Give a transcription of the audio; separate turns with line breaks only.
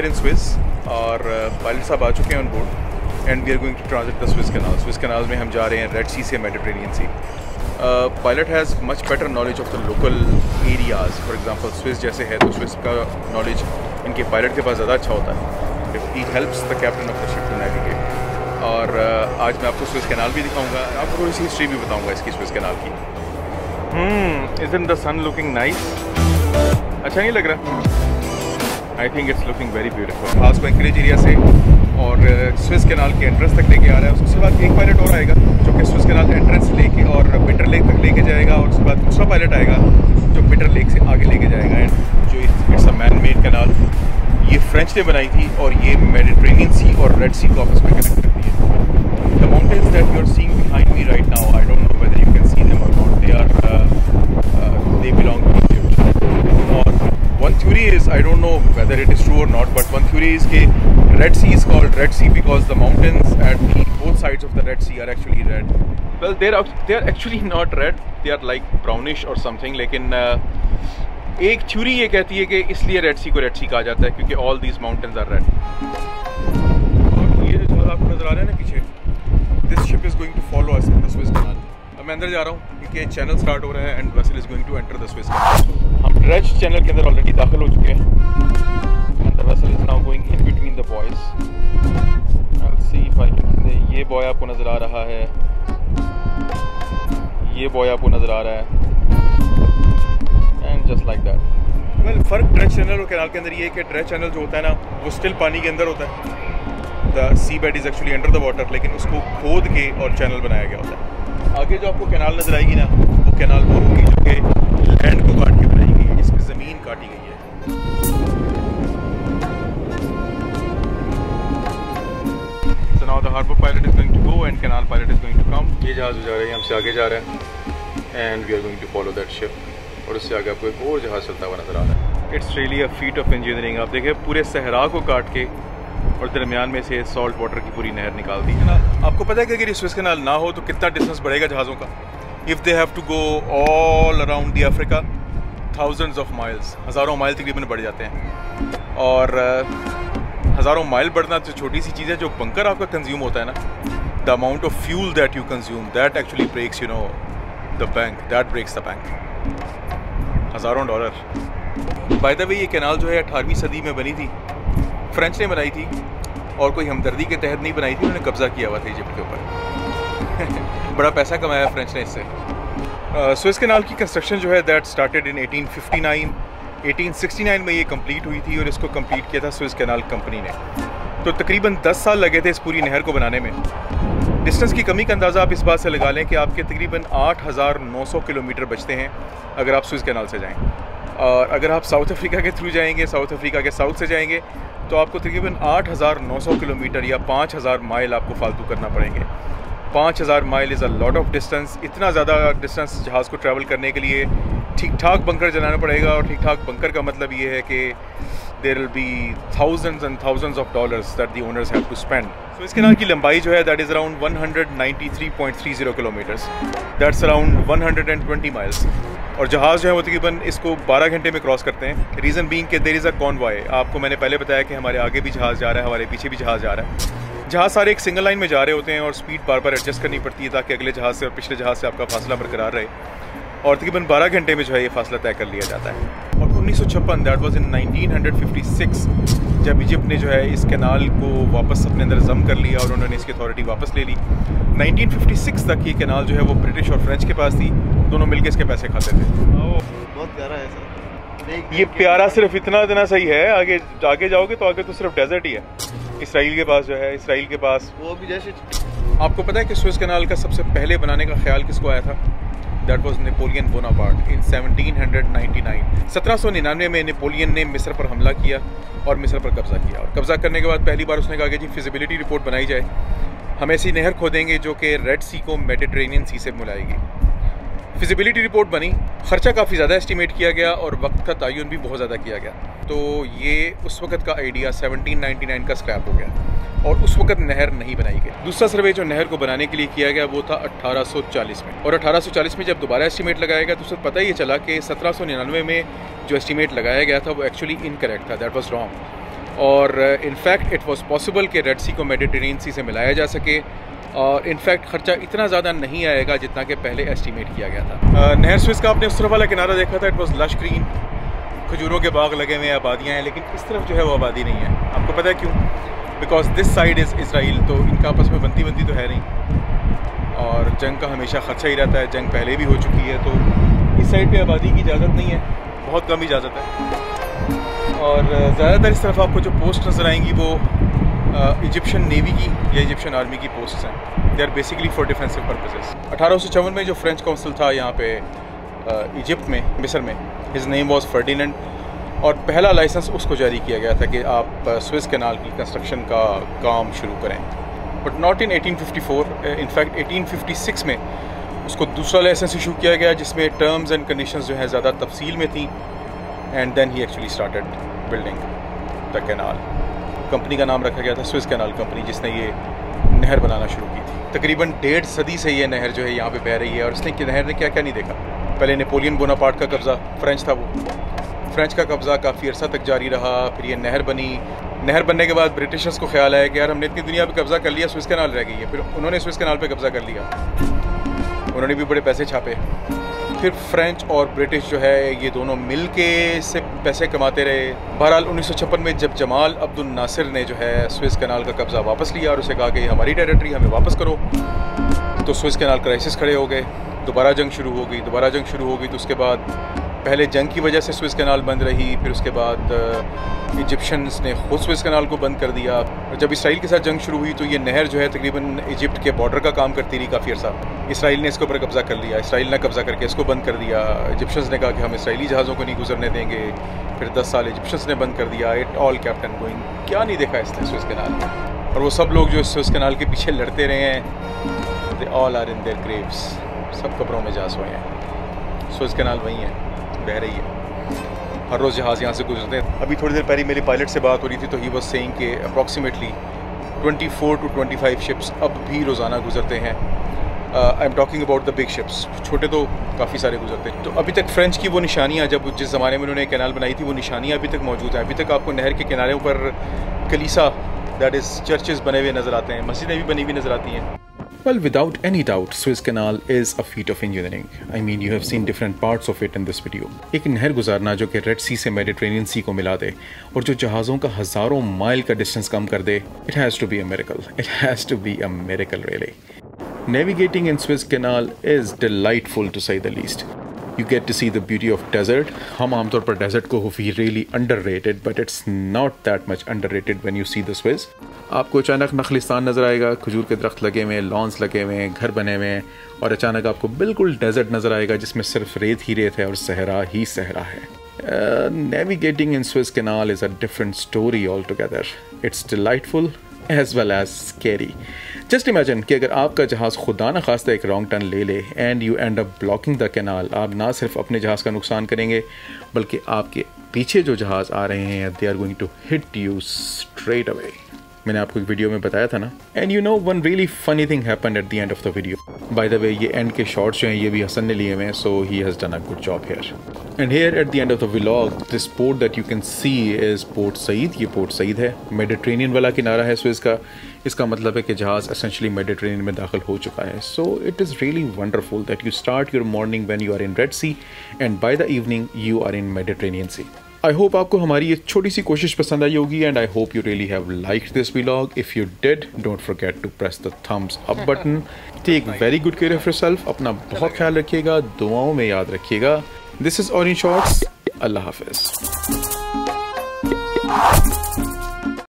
are in Suez और pilot साहब आ चुके हैं on board and we are going to transit the Suez canal. Suez canal में हम जा रहे हैं रेड सी से Mediterranean Sea. Pilot has much better knowledge of the local areas. For example Suez जैसे है तो स्विस का नॉलेज इनके पायलट के पास ज़्यादा अच्छा होता है। He helps the captain of the ship to navigate. और आज मैं आपको स्विस कैनाल भी दिखाऊंगा, आपको थोड़ी सी हिस्ट्री भी बताऊंगा इसकी स्विस कैनाल की। Isn't the sun looking nice? अच्छा नहीं लग रहा? I think it's looking very beautiful। खास को एंकरेज एरिया से और स्विस कैनाल के एंट्रेंस तक लेके आ रहा है। उसके बाद एक पायलट और आएगा जो कि स्विस कैनाल एंट्रेंस लेके और बिटर लेक तक लेके जाएगा, और उसके बाद दूसरा पायलट आएगा जो बिटर लेक से आगे लेके जाएगा। एंड जो it's a man made canal, ये फ्रेंच ने बनाई थी और ये मेडिटेरेनियन सी और रेड सी को आपस में कनेक्ट करती है। The mountains that you are seeing behind me right now, I don't know whether you can see them और not, they belong to Egypt। और one theory is, I don't know whether it is true or not, but one theory is that Red Sea is called Red Sea because the mountains at both sides of the Red Sea are actually red। Well, they are actually not red, they are like brownish or something। लेकिन एक theory ये कहती है कि इसलिए red सी को red सी कहा जाता है क्योंकि all these mountains are red. और ये जो जहाज आपको नजर आ रहा है ना पीछे, this ship is going to follow us in the Suez canal. अब मैं अंदर जा रहा हूँ क्योंकि चैनल स्टार्ट हो रहा है and vessel is going to enter the Suez canal. हम ड्रेज चैनल के अंदर ऑलरेडी दाखिल हो चुके हैं and the vessel is now going in between the buoys. Let's see if I can, ये बॉय आपको नजर आ रहा है, ये बॉय आपको नजर आ रहा है, and just like that. Well, फ़र्क ड्रेज चैनल और कैनाल के अंदर ये है कि ड्रेज चैनल जो होता है ना वो स्टिल पानी के अंदर होता है, the sea bed is actually under the water, लेकिन उसको खोद के और चैनल बनाया गया होता है। आगे जो आपको कैनाल नजर आएगी ना वो कैनाल वो होगी जो कि लैंड को काट के बनाई गई है, जिसमें ज़मीन काटी गई है। So now the harbor pilot is going to go and canal pilot is going to come। ये जहाज जा रहा है, हमसे आगे जा रहा है and we are going to follow that ship। और उससे आगे आपको एक और जहाज चलता हुआ नजर आ रहा है। It's really a feet of engineering. आप देखिए पूरे सहरा को काट के और दरमियान में से सॉल्ट वाटर की पूरी नहर निकाल दी है ना। आपको पता है कि अगर ये स्विस कैनाल ना हो तो कितना डिस्टेंस बढ़ेगा जहाज़ों का। If they have to go all around the Africa, thousands of miles, हज़ारों माइल तकरीबन बढ़ जाते हैं। और हज़ारों माइल बढ़ना तो छोटी सी चीज़ है, जो बंकर आपका कंज्यूम होता है ना, the amount of fuel that you consume, that actually breaks you know the bank, that breaks the bank. हज़ारों डॉलर। बाय द वे ये कैनाल जो है 18वीं सदी में बनी थी, फ्रेंच ने बनाई थी और कोई हमदर्दी के तहत नहीं बनाई थी, उन्होंने कब्जा किया हुआ था इजिप्ट के ऊपर। बड़ा पैसा कमाया फ्रेंच ने इससे। स्विस कैनाल की कंस्ट्रक्शन जो है दैट स्टार्टेड इन 1859। 1869 में ये कंप्लीट हुई थी और इसको कंप्लीट किया था स्विस कैनाल कंपनी ने। तो तकरीबन 10 साल लगे थे इस पूरी नहर को बनाने में। डिस्टेंस की कमी का अंदाज़ा आप इस बात से लगा लें कि आपके तकरीबन 8900 किलोमीटर बचते हैं अगर आप स्विस कैनाल से जाएँ। और अगर आप साउथ अफ्रीका के थ्रू जाएंगे, साउथ अफ्रीका के साउथ से जाएंगे, तो आपको तकरीबन 8900 किलोमीटर या 5000 माइल आपको फालतू करना पड़ेंगे। 5000 mile is a lot of distance. इतना ज़्यादा डिस्टेंस जहाज़ को ट्रैवल करने के लिए ठीक ठाक बंकर जलाना पड़ेगा, और ठीक ठाक बंकर का मतलब ये है कि there will be thousands and thousands of dollars that the owners have to spend. So इस कैनाल की लंबाई जो है that is around 193.30 kilometres, that's around 120 miles. और जहाज़ जो है वो तकरीबन इसको 12 घंटे में क्रॉस करते हैं। रीज़न बीइंग कि देयर इज़ अ कॉन्वॉय। आपको मैंने पहले बताया कि हमारे आगे भी जहाज़ जा रहा है, हमारे पीछे भी जहाज़ जा रहा है। जहाज़ सारे एक सिंगल लाइन में जा रहे होते हैं और स्पीड बार बार एडजस्ट करनी पड़ती है ताकि अगले जहाज़ से और पिछले जहाज़ से आपका फासला बरकरार रहे। और तकरीबन 12 घंटे में जो है ये फासला तय कर लिया जाता है। और 1956 दैट वाज इन 1956 जब इजिप्ट ने जो है इस कैनाल को वापस अपने अंदर जम कर लिया और उन्होंने इसकी अथॉरिटी वापस ले ली। 1956 तक ये कैनाल जो है वो ब्रिटिश और फ्रेंच के पास थी, दोनों मिलकर इसके पैसे खाते थे।
बहुत प्यारा है सर।
ये प्यारा सिर्फ इतना सही है, आगे जाओगे तो आगे तो सिर्फ डेजर्ट ही है। इसराइल के पास जो है, इसराइल के पास
वो भी जैसे
आपको पता है कि स्विस कैनाल का सबसे पहले बनाने का ख्याल किसको आया था? दैट वाज नेपोलियन बोनापार्ट इन 1799। 1799 में नेपोलियन ने मिस्र पर हमला किया और मिस्र पर कब्जा किया। और कब्जा करने के बाद पहली बार उसने कहा कि जी फिजिबिलिटी रिपोर्ट बनाई जाए, हम ऐसी नहर खोदेंगे जो कि रेड सी को मेडिटेरेनियन सी से मिलाएगी। फिजिबिलिटी रिपोर्ट बनी, ख़र्चा काफ़ी ज़्यादा एस्टिमेट किया गया और वक्त का तयन भी बहुत ज़्यादा किया गया। तो ये उस वक्त का आइडिया 1799 का स्क्रैप हो गया और उस वक्त नहर नहीं बनाई गई। दूसरा सर्वे जो नहर को बनाने के लिए किया गया वो था 1840 में। और 1840 में जब दोबारा एस्टिमेट लगाया गया तो उससे पता ही चला कि 1799 में जो एस्टिमेट लगाया गया था वो एक्चुअली इनकरेक्ट था, दैट वाज रॉन्ग। और इनफैक्ट इट वाज पॉसिबल कि रेड सी को मेडिटेरेनियन सी से मिलाया जा सके, और इनफैक्ट ख़र्चा इतना ज़्यादा नहीं आएगा जितना कि पहले एस्टीमेट किया गया था। नहर स्विस का आपने उस तरफ वाला किनारा देखा था, इट वाज लश ग्रीन, खजूरों के बाग लगे हुए हैं, आबादियाँ हैं, लेकिन इस तरफ जो है वो आबादी नहीं है। आपको पता है क्यों? Because this side is Israel, तो इनका आपस में बनती तो है नहीं, और जंग का हमेशा खर्चा ही रहता है। जंग पहले भी हो चुकी है, तो इस साइड पे आबादी की इजाज़त नहीं है, बहुत कम इजाज़त है। और ज़्यादातर इस तरफ आपको जो पोस्ट नज़र आएंगी वो इजिप्शियन नेवी की या इजिप्शियन आर्मी की पोस्ट्स हैं। They are basically for defensive purposes. 1854 में जो फ्रेंच काउंसिल था यहाँ पे इजिप्ट में, मिस्र में, हिज नेम वाज फर्डिनेंड, और पहला लाइसेंस उसको जारी किया गया था कि आप स्विस कैनाल की कंस्ट्रक्शन का काम शुरू करें। बट नॉट इन 1854, इनफैक्ट 1856 में उसको दूसरा लाइसेंस इशू किया गया जिसमें टर्म्स एंड कंडीशंस जो हैं ज़्यादा तफसील में थी, and then he actually started building the canal. Company का नाम रखा गया था स्विस कैनाल कंपनी, जिसने ये नहर बनाना शुरू की थी। तकरीबन 1.5 सदी से ये नहर जो है यहाँ पे बह रही है, और इसने नहर ने क्या क्या नहीं देखा। पहले नेपोलियन बोनापार्ट का कब्ज़ा, फ्रेंच था वो, फ्रेंच का कब्ज़ा काफ़ी अर्सा तक जारी रहा। फिर ये नहर बनी, नहर बनने के बाद ब्रिटिशर्स को ख्याल आया कि यार हमने इतनी दुनिया पे कब्ज़ा कर लिया, स्विस कैनाल रह गई है। फिर उन्होंने स्विस कैनाल पे कब्ज़ा कर लिया, उन्होंने भी बड़े पैसे छापे। फिर फ्रेंच और ब्रिटिश जो है ये दोनों मिल के से पैसे कमाते रहे। बहरहाल 1956 में जब जमाल अब्दुल नासिर ने जो है स्विस कैनाल का कब्ज़ा वापस लिया और उसे कहा कि ये हमारी टेरिटरी, हमें वापस करो, तो स्विस कैनाल क्राइसिस खड़े हो गए। दोबारा जंग शुरू हो गई, तो उसके बाद पहले जंग की वजह से स्विस कैनाल बंद रही, फिर उसके बाद इजिप्शियंस ने खुद स्विस कैनाल को बंद कर दिया। और जब इसराइल के साथ जंग शुरू हुई तो ये नहर जो है तकरीबन इजिप्ट के बॉर्डर का काम करती रही काफ़ी अर्सा। इसराइल ने इसके ऊपर कब्ज़ा कर लिया, इसराइल ने कब्ज़ा करके इसको बंद कर दिया। इजिप्शियंस ने कहा कि हम इसराइली जहाज़ों को नहीं गुजरने देंगे, फिर 10 साल इजिप्शियंस ने बंद कर दिया। It all kept on going, क्या नहीं देखा इसने स्विस कैनाल में। और वो सब लोग जो स्विस कैनाल के पीछे लड़ते रहे हैं, they all are in their graves, सब कब्रों में जा सोए हैं। स्विस कैनाल वहीं है, बह रही है, हर रोज़ जहाज़ यहाँ से गुजरते हैं। अभी थोड़ी देर पहले मेरी पायलट से बात हो रही थी, तो ही वाज सेइंग कि अप्रॉक्सीमेटली 24 to 25 शिप्स अब भी रोज़ाना गुजरते हैं। I am talking about the big ships, छोटे तो काफ़ी सारे गुजरते हैं। तो अभी तक फ्रेंच की वो निशानियाँ, जब जिस ज़माने में उन्होंने कैनाल बनाई थी, वो निशानियाँ अभी तक मौजूद हैं। अभी तक आपको नहर के किनारों पर कलीसा, दैट इज़ चर्चेस बने हुए नज़र आते हैं, मस्जिदें भी बनी हुई नज़र आती हैं। Well, without any doubt, Suez Canal is a feat of engineering. I mean, you have seen different parts of it in this video. एक नहर गुजारना जो कि रेड सी से मेडिटेरेनियन सी को मिला दे और जो जहाज़ों का हज़ारों माइल का डिस्टेंस कम कर दे, it has to be a miracle. It has to be a miracle, really. Navigating in Suez Canal is delightful to say the least. You get to see the beauty of desert. हम आमतौर पर desert को we really underrated, but it's not that much underrated when you see the Suez. आपको अचानक नखलिस्तान नज़र आएगा, खजूर के दरख्त लगे हुए, लॉन्स लगे हुए, घर बने हुए, और अचानक आपको बिल्कुल डेजर्ट नज़र आएगा जिसमें सिर्फ रेत ही रेत है और सहरा ही सहरा है। Navigating in Suez Canal is a different story altogether. It's delightful as well as scary. Just imagine कि अगर आपका जहाज़ खुदा न खास्ता एक रॉन्ग टर्न ले ले and you end up blocking the canal, आप ना सिर्फ अपने जहाज़ का नुकसान करेंगे बल्कि आपके पीछे जो जहाज़ आ रहे हैं they are going to hit you straight away. मैंने आपको एक वीडियो में बताया था ना। And you know one really funny thing happened at the end of the video. Bye the way ये एंड के शॉट्स जो हैं ये भी हसन ने लिए हुए हैं, so he has done a good job here. And here at the end of the vlog this port that you can see is Port Said. ये पोर्ट सईद है, मेडिटेरेनियन वाला किनारा है स्विस का। इसका मतलब है कि जहाज़ एसेंशली मेडिटेरेनियन में दाखिल हो चुका है। So it is really wonderful that you start your morning when you are in Red Sea and by the evening you are in Mediterranean Sea. I hope आपको हमारी ये छोटी सी कोशिश पसंद आई होगी and I hope you really have liked this vlog. If you did, don't forget to press the thumbs up button. Take very good care of yourself, अपना बहुत ख्याल रखिएगा, दुआओं में याद रखिएगा। दिस इज़ ऑरेंज शॉर्ट्स, अल्लाह हाफिज़।